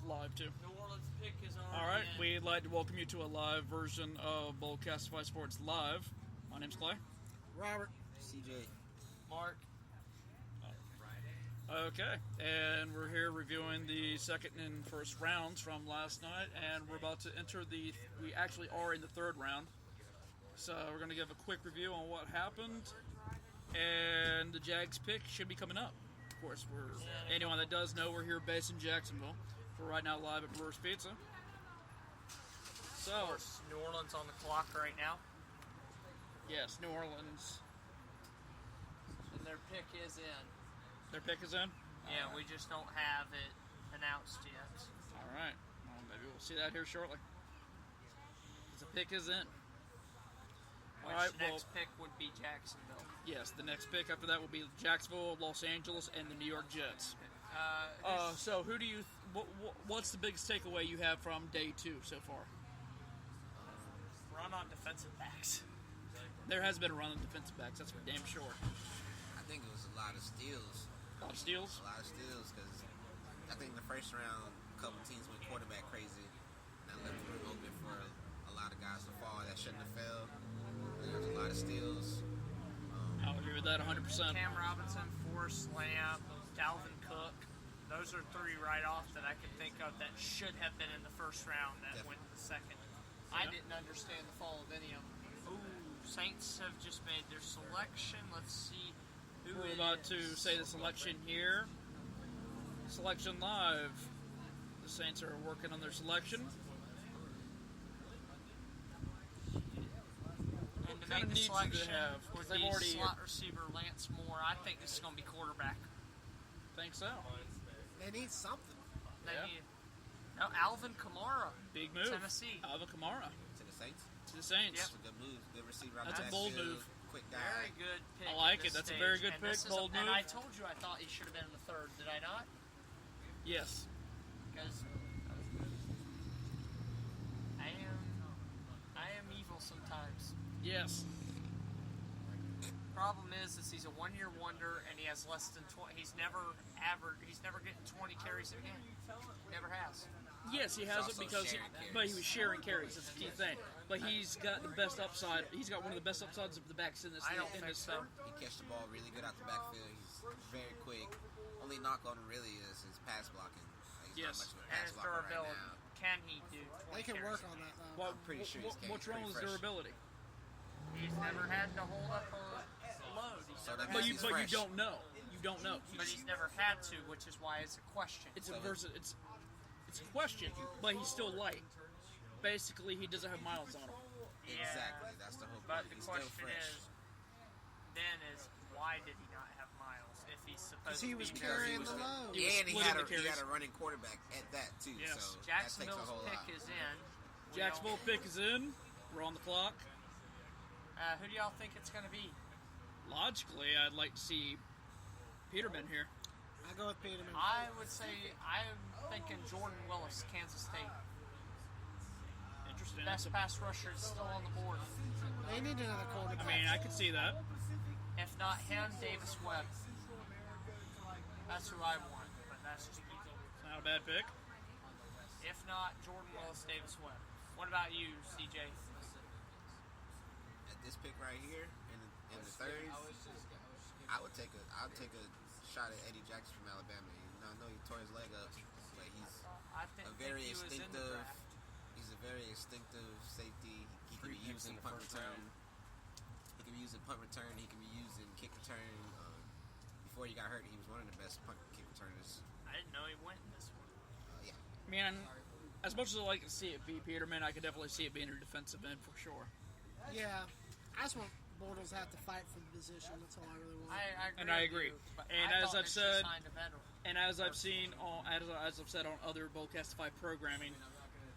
live too. New Orleans pick is on. All right, we'd like to welcome you to a live version of Boldcastify Sports Live. My name's Clay. Robert. CJ. Mark. Okay, and we're here reviewing the second and first rounds from last night, and we're about to enter we actually are in the third round. So we're going to give a quick review on what happened, and the Jags pick should be coming up. Of course, anyone that does know, we're here based in Jacksonville. We're right now live at Brewer's Pizza. So, of course, New Orleans on the clock right now. Yes, New Orleans. And their pick is in. Their pick is in? Yeah, we just don't have it announced yet. All right. Well, maybe we'll see that here shortly. The pick is in. The next pick would be Jacksonville. Yes, the next pick after that will be Jacksonville, Los Angeles, and the New York Jets. So who do you? What's the biggest takeaway you have from day two so far? Run on defensive backs. There has been a run on defensive backs. That's for damn sure. I think it was a lot of steals. A lot of steals? A lot of steals, because I think in the first round, a couple teams went quarterback crazy, and that left the room open for a lot of guys to fall that shouldn't have fell. There was a lot of steals. I'll agree with that 100%. Cam Robinson, Forrest Lamp, Dalvin Cook. Those are three right off that I can think of that should have been in the first round that went to the second. Yeah. I didn't understand the fall of any of them. Ooh, Saints have just made their selection. Let's see who We're about to say the selection here. Selection live. The Saints are working on their selection. And to make the selection would be slot receiver Lance Moore. I think this is going to be quarterback. Think so? They need something. No, Alvin Kamara. Big move. Tennessee. Alvin Kamara. To the Saints? To the Saints. Yep. That's a good move. Good receiver. That's a bold move. Quick guy. Very good pick. I like it. That's a very good pick. Bold move. And I told you I thought he should have been in the third. Did I not? Yes. Because I am evil sometimes. Yes. Problem is he's a one-year wonder, and he has less than 20. He's never getting 20 carries a game. Never has. Yes, he has it because he was sharing carries. That's the key thing. But he's got the best upside. He's got one of the best upsides of the backs in this. I don't think so. He catches the ball really good out the backfield. He's very quick. Only knock on him really is his pass blocking. He's not much of a pass blocker right now. Can he do 20 They can carries work on that, though. Well, I'm pretty sure he's what's wrong with his durability? He's never had to hold up a load. But you don't know. You don't know. But he's never had to, which is why it's a question. It's a question, but he's still light. Basically, he doesn't have miles on him. Yeah, exactly. That's the whole point. But the he's question still fresh. is why did he not have miles if he's supposed to be? Because he was carrying the load. And he had a running quarterback at that, too. Yes. So Jacksonville's that takes a whole pick lot. is in. Jacksonville pick is in. We're on the clock. Who do y'all think it's going to be? Logically, I'd like to see Peterman here. I go with Peterman. I would say I'm thinking Jordan Willis, Kansas State. Interesting. Best pass rusher is still on the board. They need another quarterback. I mean, I could see that. If not him, Davis Webb. That's who I want, but that's just me. It's not a bad pick. If not, Jordan Willis, Davis Webb. What about you, CJ? At this pick right here, in the third, I would take a shot at Eddie Jackson from Alabama. I know he tore his leg up, but he's a very instinctive. He's a very instinctive safety. He can be used in punt return. He can be used in punt return. He can be used in kick return. Before he got hurt, he was one of the best punt kick returners. I didn't know he went in this one. Yeah. Man, as much as I like to see it be Peterman, I could definitely see it being a defensive end for sure. Yeah. I just want Bortles to have to fight for the position. That's all I really want. I agree. And as I've said, as I've said on other Boldcastify programming,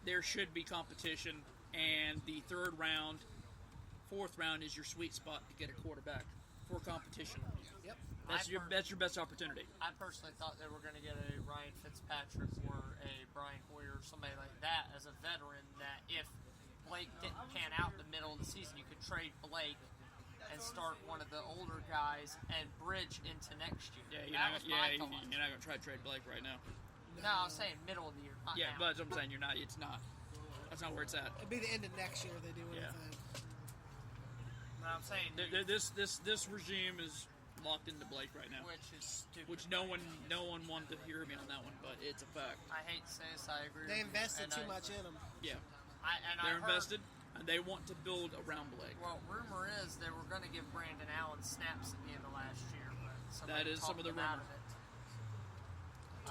there should be competition, and the third round, fourth round is your sweet spot to get a quarterback for competition. Yep. That's your best opportunity. I personally thought they were going to get a Ryan Fitzpatrick or a Brian Hoyer or somebody like that as a veteran, that if Blake didn't pan out in the middle of the season, you could trade Blake and start one of the older guys and bridge into next year. Yeah, you're not going to try to trade Blake right now. No, I was saying middle of the year. Not Yeah, now. but that's what I'm saying. You're not. It's not. That's not where it's at. It'd be the end of next year they do Yeah. anything. But I'm saying, This regime is locked into Blake right now. which is stupid. Which no one wanted to hear me on that one, but it's a fact. I hate to say this, I agree. They with you. invested And too I- much in them. Yeah, I they're heard- invested and they want to build around Blake. Well, rumor is they were going to give Brandon Allen snaps at the end of last year. But somebody That is some talked of the them out rumor. of it.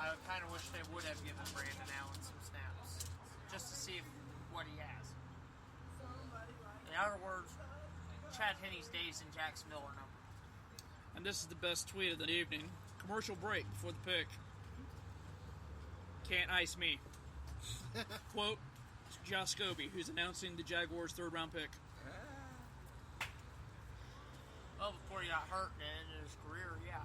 I kind of wish they would have given Brandon Allen some snaps, just to see what he has. In other words, Chad Henney's days in Jacksonville are numbered. And this is the best tweet of the evening. Commercial break before the pick. Can't ice me. Quote, Josh Scobie, who's announcing the Jaguars' third-round pick. Well, before he got hurt and ended his career, yeah.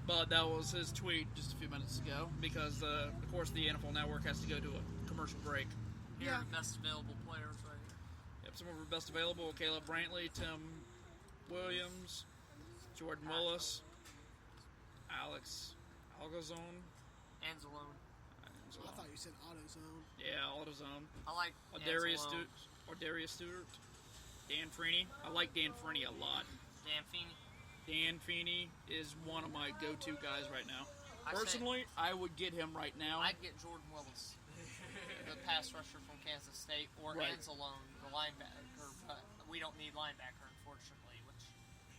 But that was his tweet just a few minutes ago because, of course, the NFL Network has to go to a commercial break. Here Yeah. are the best available players right here. Yep, some of our best available: Caleb Brantley, Tim Williams, Jordan Willis, Alex Algazone. Anzalone. I thought you said AutoZone. Yeah, AutoZone. I like Darius Anzalone. Stewart. Dan Freeney. I like Dan Freeney a lot. Dan Feeney. Dan Feeney is one of my go-to guys right now. I say- Personally, I would get him right now. I'd get Jordan Willis, the pass rusher from Kansas State, or Right. Anzalone, the linebacker. But we don't need linebacker, unfortunately. Which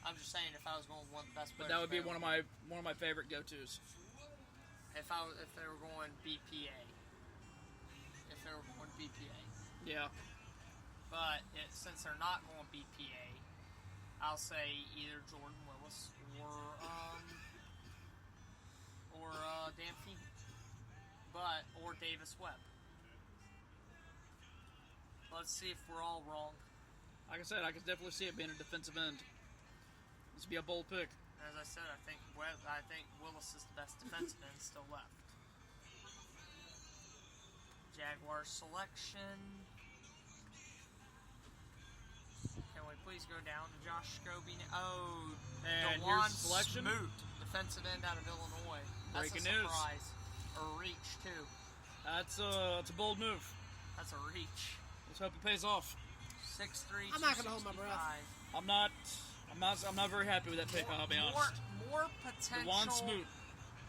I'm just saying, if I was going with one of the best But players, that would be available, one of my favorite go-tos. If they were going BPA, if they were going BPA. Yeah. But since they're not going BPA, I'll say either Jordan Willis or Dan Feeney, or Davis Webb. Let's see if we're all wrong. Like I said, I could definitely see it being a defensive end. This would be a bold pick. As I said, I think Willis is the best defensive end still left. Jaguar selection. Can we please go down to Josh Scobie? And DeJuan here's the selection. Smoot, defensive end out of Illinois. That's Breaking a news. surprise. A reach too. That's a bold move. That's a reach. Let's hope it pays off. 6'3", I'm not gonna hold my breath. 265. I'm not very happy with that pick. I'll be honest. More potential. DeJuan Smoot.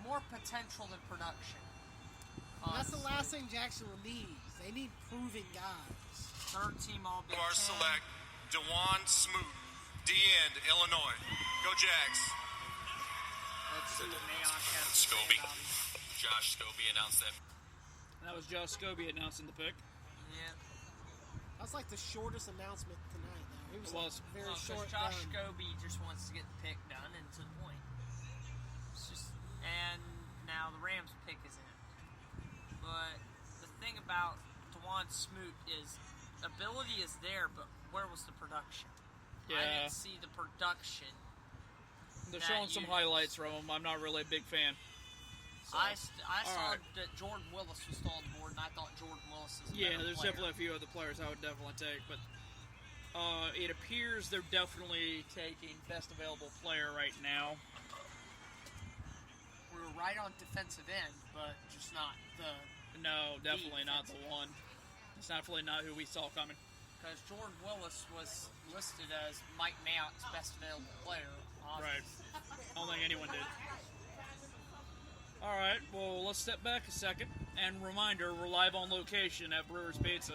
More potential than production. That's the honestly. last thing Jacksonville needs. They need proving guys. Third team all Big Jaguars Ten. select DeJuan Smoot, D-end, Illinois. Go Jags. Let's see what Mayock has to say Scobie. about him. Josh Scobie announced that. That was Josh Scobie announcing the pick. Yeah. That's like the shortest announcement tonight, though. It was, It was. very Well, 'cause short. Josh run. Scobie just wants to get the pick done and to the point. It's just, and now the Rams pick is in. But the thing about DeJuan Smoot is ability is there, but where was the production? I Yeah. didn't see the production. They're that showing some you- highlights from him. I'm not really a big fan. So, I saw right. that Jordan Willis was still on the board, and I thought Jordan Willis is a yeah, better there's player. definitely a few other players I would definitely take, but it appears they're definitely taking best available player right now. We were right on defensive end, but just not the. No, definitely not the defensive one. It's definitely not who we saw coming. Because Jordan Willis was listed as Mike Mayock's best available player. Right. I don't think anyone did. All right, well, let's step back a second. And reminder, we're live on location at Brewer's Pizza.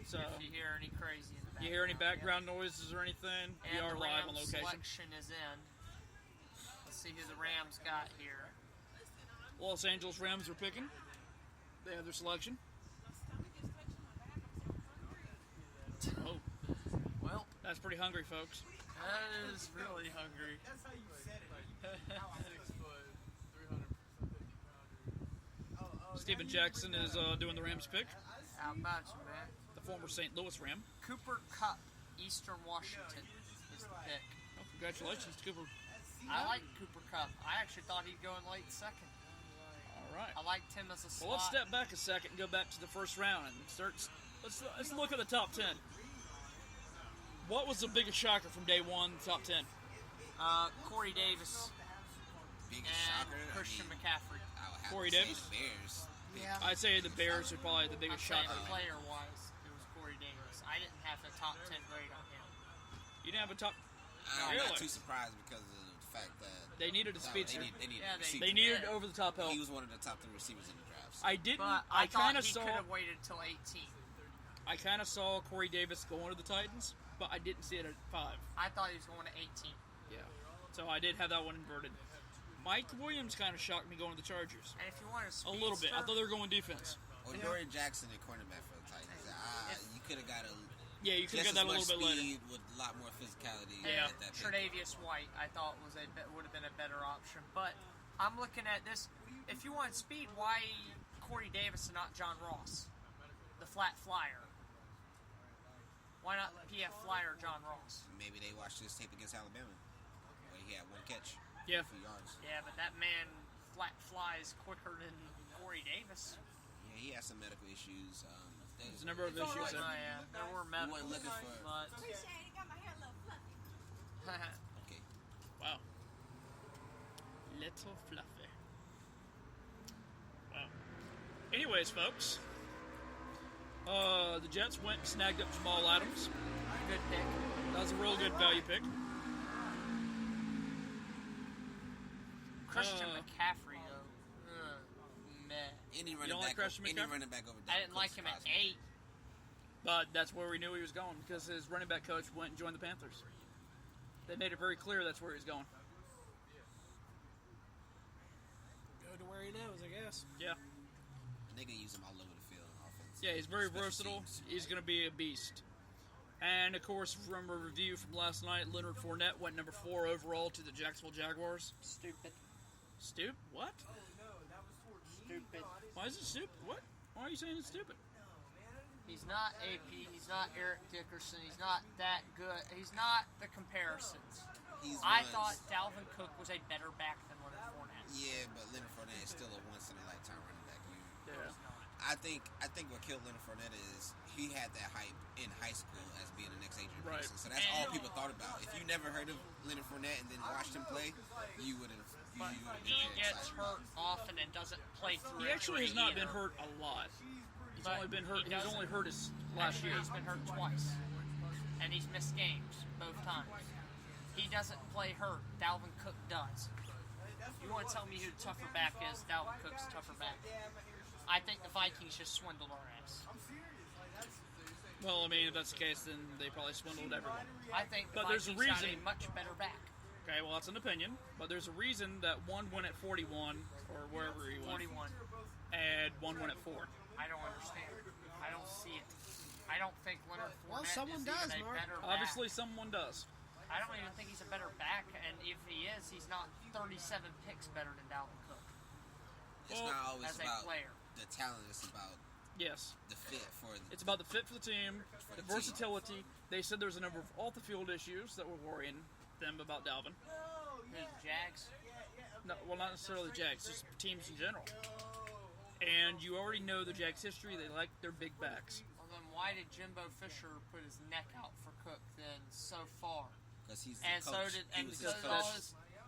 So, If you hear any crazy in the background. you hear any background noises or anything, And we are the live on Rams location. selection is in. Let's see who the Rams got here. Los Angeles Rams are picking. They have their selection. Oh, Well, that's pretty hungry, folks. that is really hungry. Steven Jackson is doing the Rams pick. How about you, man? The former St. Louis Ram. Cooper Kupp, Eastern Washington is the pick. Oh, congratulations, Cooper. I like Cooper Kupp. I actually thought he'd go in late second. All right. I liked him as a slot. Well, let's step back a second and go back to the first round and start. Let's look at the top 10. What was the biggest shocker from day one, top 10? Corey Davis. biggest and shocker. Christian McCaffrey. I would have Corey to Davis? say the Bears. Yeah. I'd say the Bears are probably the biggest I'm saying shocker. player-wise, it was Corey Davis. I didn't have a top 10 grade on him. You didn't have a top. I'm Really? not too surprised because of the fact that They needed a speedster. They needed Yeah, a receiver. They needed Yeah. over the top help. He was one of the top 3 receivers in the draft. So. I didn't. But I I thought kind of he saw. could have waited till 18. I kind of saw Corey Davis going to the Titans, but I didn't see it at 5. I thought he was going to 18. Yeah. So I did have that one inverted. Mike Williams kind of shocked me going to the Chargers. And if you want A little bit. I thought they were going defense. Or Dorian Jackson at cornerback for the Titans. You could have got a Yeah, you could just have got that a as little much bit later. speed with a lot more physicality. Yeah. At that pick. Tre'Davious White, I thought would have been a better option. But I'm looking at this. If you want speed, why Corey Davis and not John Ross, the flat flyer? Why not PF flyer John Ross? Maybe they watched his tape against Alabama, where he had 1 catch, Yeah. a few yards. Yeah, but that man flat flies quicker than Corey Davis. Yeah, he had some medical issues. There's a number of issues Oh, there. yeah, there were medical wasn't looking issues, for- but Appreciate it. Got my hair a little fluffy. Okay. Wow. Little fluffy. Wow. Anyways, folks. The Jets went and snagged up Jamal Adams. good pick. That was a real good value pick. Christian McCaffrey, though. Meh. Any running don't like back, Christian any McCaffrey? running back over. I didn't Dalvin like Cook him at surprised me. 8. But that's where we knew he was going because his running back coach went and joined the Panthers. They made it very clear that's where he's going. Go to where he knows, I guess. Yeah. And they can use him all over the field on offense. Yeah, he's very Special versatile. teams. He's going to be a beast. And, of course, from a review from last night, Leonard Fournette went number 4 overall to the Jacksonville Jaguars. Stupid. What? Stupid. Why is it stupid? What? Why are you saying it's stupid? He's not AP. He's not Eric Dickerson. He's not that good. He's not the comparisons. I thought Dalvin Cook was a better back than Leonard Fournette. Yeah, but Leonard Fournette is still a once-in-a-lifetime running back. Yeah. I think what killed Leonard Fournette is he had that hype in high school as being the next Adrian Right. Peterson. So that's all people thought about. If you never heard of Leonard Fournette and then watched him play, you would have. But he gets hurt often and doesn't play through. He actually has not injury been either. hurt a lot. He's But only been hurt. he He's doesn't- only hurt his last year. He's been hurt twice, and he's missed games both times. He doesn't play hurt. Dalvin Cook does. You want to tell me who the tougher back is? Dalvin Cook's tougher back. I think the Vikings just swindled our ass. Well, I mean, if that's the case, then they probably swindled everyone. I think the But there's a Vikings got a reason- much better back. Okay, well, that's an opinion. But there's a reason that one went at 41, or wherever he went, 41. and one went at 4. I don't understand. I don't see it. I don't think Leonard Fournette Well, someone is does, even a Mark. better back. Obviously, someone does. I don't even think he's a better back, and if he is, he's not 37 picks better than Dalvin Cook It's Well, not always as a about player. the talent. It's about Yes. the fit for the. It's about the fit for the team, For the the team. versatility. They said there's a number of off-the-field issues that were worrying them about Dalvin. The Jags. No, well, not necessarily the Jags, just teams in general. And you already know the Jags' history. They like their big backs. Well, then why did Jimbo Fisher put his neck out for Cook then so far? Because he's the And coach. so did he and was so his did coach.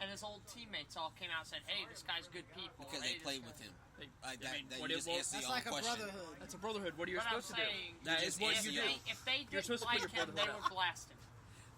all his old teammates all came out and said, "Hey, this guy's good people." Because Hey, they this played guy- with him. They, Like I that, mean, that what you it just was, answer That's your like own a question. brotherhood. that's a brotherhood. What are you But I'm supposed to do? saying, That you is just what answer you your do. own- if they You're didn't supposed to put like your him, they brotherhood would blast him.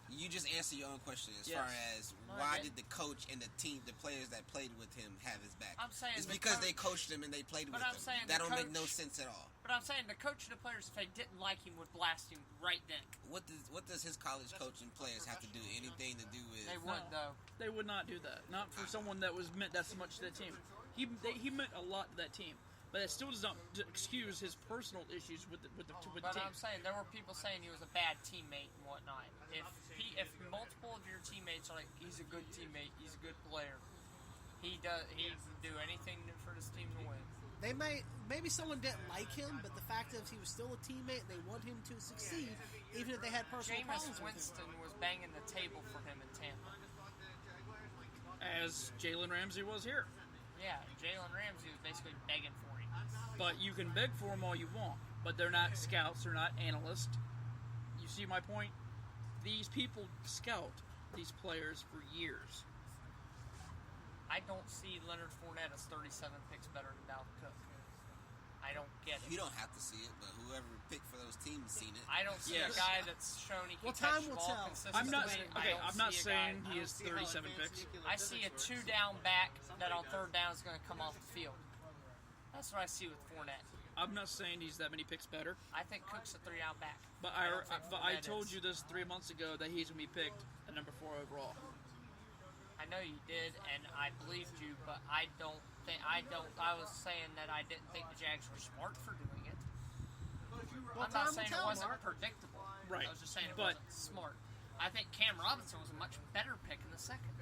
You just answer your own question as Yes. far as No, I why didn't. did the coach and the team, the players that played with him, have his back? I'm saying it's the because coach- they coached him and they played But with I'm him. saying That the don't make no coach- sense at all. But I'm saying the coach and the players, if they didn't like him, would blast him right then. What does his college coaching players have to do anything to do with? They would, though. They would not do that. Not for someone that was meant that much to that team. He meant a lot to that team, but that still does not excuse his personal issues with the But team. I'm saying there were people saying he was a bad teammate and whatnot. If multiple of your teammates are like, he's a good teammate, he's a good player, he can do anything for this team to win. Maybe someone didn't like him, but the fact is he was still a teammate and they want him to succeed, even if they had personal Jameis problems with him. Winston was banging the table for him in Tampa. As Jalen Ramsey was here. Yeah, Jalen Ramsey was basically begging for him. But you can beg for them all you want. But they're not scouts. They're not analysts. You see my point? These people scout these players for years. I don't see Leonard Fournette as 37 picks better than Dalvin Cook. I don't get it. You don't have to see it, but whoever picked for those teams seen it. I don't see Yes. a guy that's shown he can Well, time catch the will ball tell. consistently. I'm not see a guy- saying he is 37 picks. I see a 2-down back that on third down is going to come off the field. That's what I see with Fournette. I'm not saying he's that many picks better, I think Cook's a 3-down back. but don't think I Fournette told is. you this 3 months ago that he's going to be picked at number 4 overall. I know you did, and I believed you, but I was saying that I didn't think the Jags were smart for doing it. Well, I'm time not will saying it tell, wasn't Mark. predictable. Right. I was just saying it But- wasn't smart. I think Cam Robinson was a much better pick in the second.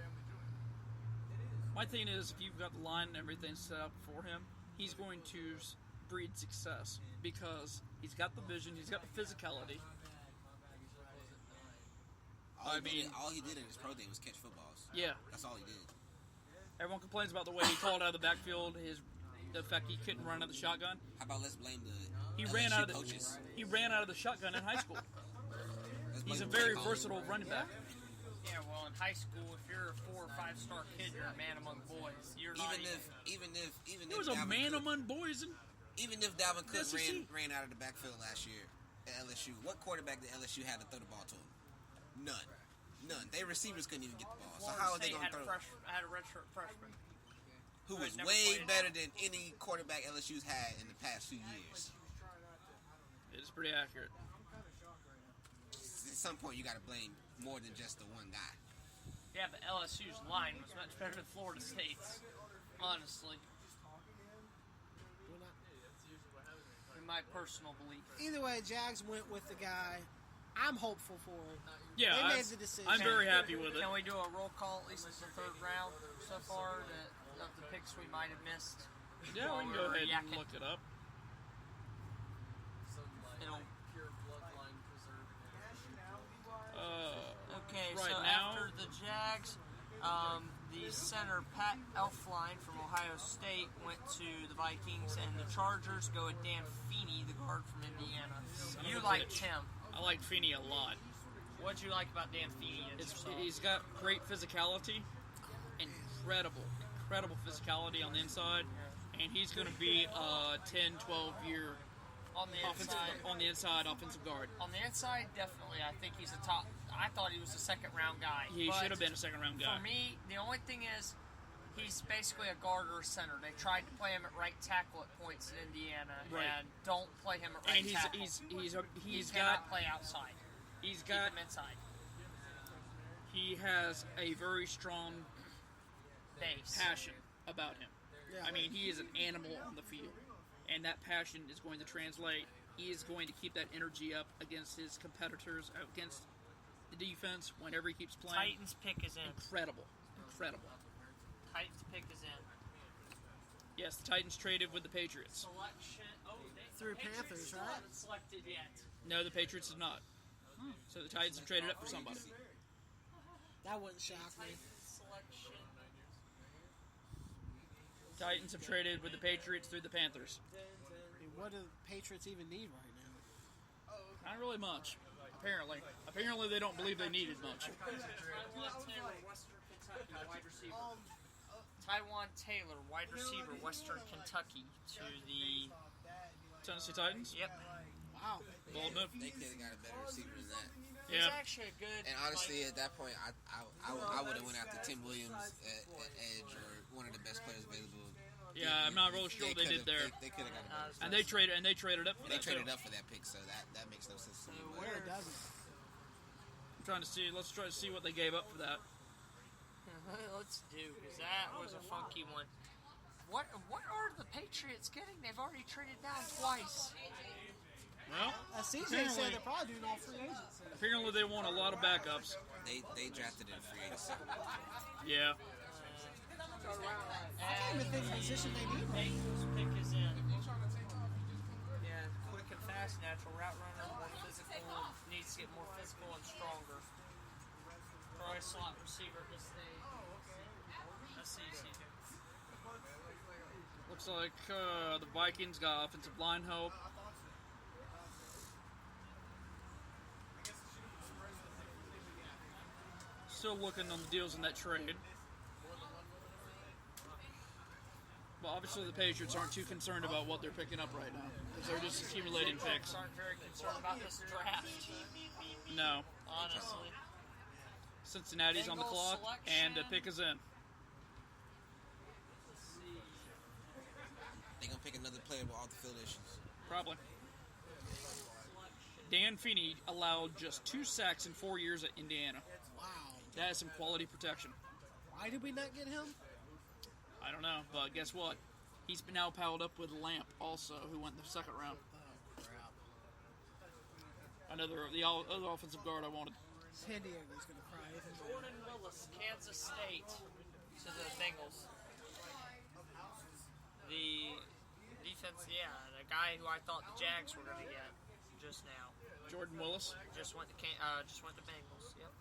My thing is, if you've got the line and everything set up for him, he's going to breed success because he's got the vision, he's got the physicality. All he did in his pro day was catch footballs. Yeah, That's all he did. everyone complains about the way he called out of the backfield, the fact he couldn't run out of the shotgun. How about let's blame the He LSU ran out of the coaches? he ran out of the shotgun in high school. Let's He's a blame very Jay Collins. versatile running back. Yeah, well, in high school, if you're a 4 or 5 star kid, you're a man among boys. You're not Even if He was a Dalvin man Cook- among boys, and Even if Dalvin Cook SEC. ran out of the backfield last year at LSU, what quarterback did LSU have to throw the ball to him? None. Their receivers couldn't even get the ball. So how are they going to throw? had a redshirt freshman. Who was never way played. better than any quarterback LSU's had in the past few years. it's pretty accurate. At some point, you got to blame more than just the one guy. Yeah, but LSU's line was much better than Florida State's. Honestly, We're not- in my personal belief. Either way, Jags went with the guy. I'm hopeful for it. Yeah, They I'm, made the decision. I'm very happy with it. Can we do a roll call at least in the third round so far of the picks we might have missed? Yeah, we can go Or ahead and yakking. look it up. It'll- Okay, Right so now- after the Jags, the center Pat Elflein from Ohio State went to the Vikings, and the Chargers go with Dan Feeney, the guard from Indiana. Son of You a liked bitch. him. I like Feeney a lot. What'd you like about Dan Feeney? He's got great physicality, incredible physicality on the inside, and he's going to be a 10, 12-year on the inside. offensive guard. On the inside, definitely. I think he's a top. I thought he was a second-round guy. He but should have been a second-round guy. For me, the only thing is, he's basically a guard or a center. They tried to play him at right tackle at points in Indiana, Right. and don't play him at right And tackle. he he cannot got play outside. he's Keep got him inside. he has a very strong Base. passion about him. Yeah. I mean, he is an animal on the field, and that passion is going to translate. He is going to keep that energy up against his competitors, against the defense whenever he keeps playing. Titans pick is in. Incredible. Titans pick is in. Yes, the Titans traded with the Patriots. Selection. Oh, Through Patriots Panthers, still right? haven't selected yet. No, the Patriots did not. So the Titans have traded up for somebody. That wouldn't shock me. Selection. Titans have traded with the Patriots through the Panthers. I mean, what do the Patriots even need right now? Not really much, apparently. Apparently they don't believe they needed much. Taiwan Taylor, Western Kentucky, wide receiver, Western Kentucky, to the. Tennessee Titans? Yep. Wow. Bold move. They could have got a better receiver than that. He's Yeah. actually a good. And honestly, at that point, I would have went after Tim Williams at edge or one of the best players available. Yeah, I'm not really sure what they did there. They could have got a better. And they traded up for They that traded too. up for that pick, so that makes no sense to me. But Where it doesn't. I'm trying to see. Let's try to see what they gave up for that. Let's do, because that was a funky one. What are the Patriots getting? They've already traded down twice. Well, As CJ Apparently- said, they're probably doing all free agency. apparently they want a lot of backups. they drafted in free agency. Yeah. I can't even think of the position they need. Bengals pick is in. Yeah, quick and fast, natural route runner, more physical, needs to get more physical and stronger. Probably slot receiver this day. That's easy. Looks like the Vikings got offensive line help. Still looking on the deals in that trade. Well, obviously the Patriots aren't too concerned about what they're picking up right now. Because they're just accumulating picks. Aren't very concerned about this draft. No. Honestly. Cincinnati's on the Bengals clock, and the selection. pick is in. Let's see. They're going to pick another player with off-the-field issues. Probably. Dan Feeney allowed just 2 sacks in 4 years at Indiana. Wow. That is some quality protection. Why did we not get him? I don't know, but guess what? He's been now piled up with Lamp also, who went in the second round. Oh, crap. The other offensive guard I wanted. San Diego's going to cry. isn't he? Jordan Willis, Kansas State, to the Bengals. The defense, the guy who I thought the Jags were going to get just now. Jordan Willis. Just went to Bengals. Yep.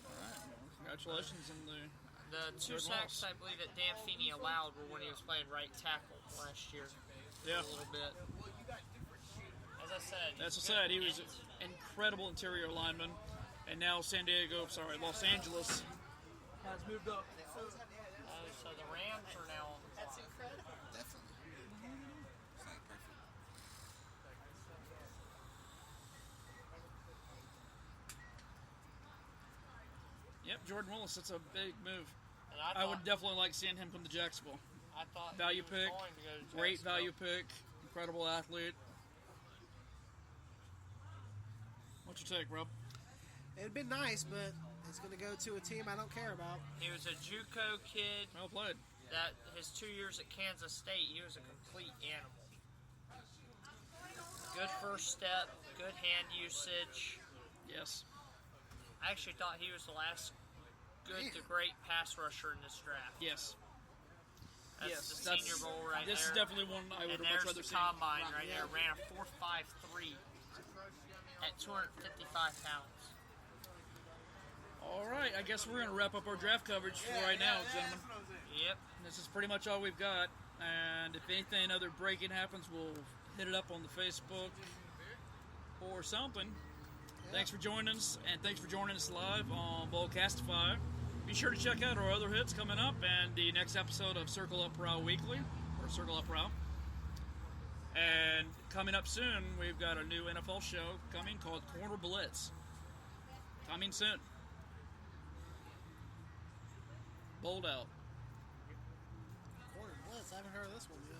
All right. Well, congratulations on the... The 2 sacks I believe that Dan Feeney allowed were when he was playing right tackle last year. Yeah. A little bit. As I said. That's what I said. He was an incredible interior lineman. And now Los Angeles has moved up. So the Rams are now on the clock. Definitely. It's like perfect. Yep, Jordan Willis, that's a big move. And I would definitely like seeing him come to Jacksonville. I thought Value he was pick, going to go to great Jacksonville. value pick, incredible athlete. What's your take, Rob? It'd been nice, but it's going to go to a team I don't care about. He was a JUCO kid. Well played. That his 2 years at Kansas State, he was a complete animal. Good first step, good hand usage. Yes. I actually thought he was the last good to great pass rusher in this draft. Yes. That's the Senior Bowl right this there. is definitely one I would And have much there's rather the see. combine right there. Ran a 4.53 at 255 pounds. All right, I guess we're going to wrap up our draft coverage for right now, gentlemen. Yep. This is pretty much all we've got. And if anything other breaking happens, we'll hit it up on the Facebook or something. Thanks for joining us, and thanks for joining us live on Boldcastify. Be sure to check out our other hits coming up and the next episode of Circle Up Row Weekly, or Circle Up Row. And coming up soon, we've got a new NFL show coming called Corner Blitz. Coming soon. Bold out. Corner Blitz. I haven't heard of this one yet.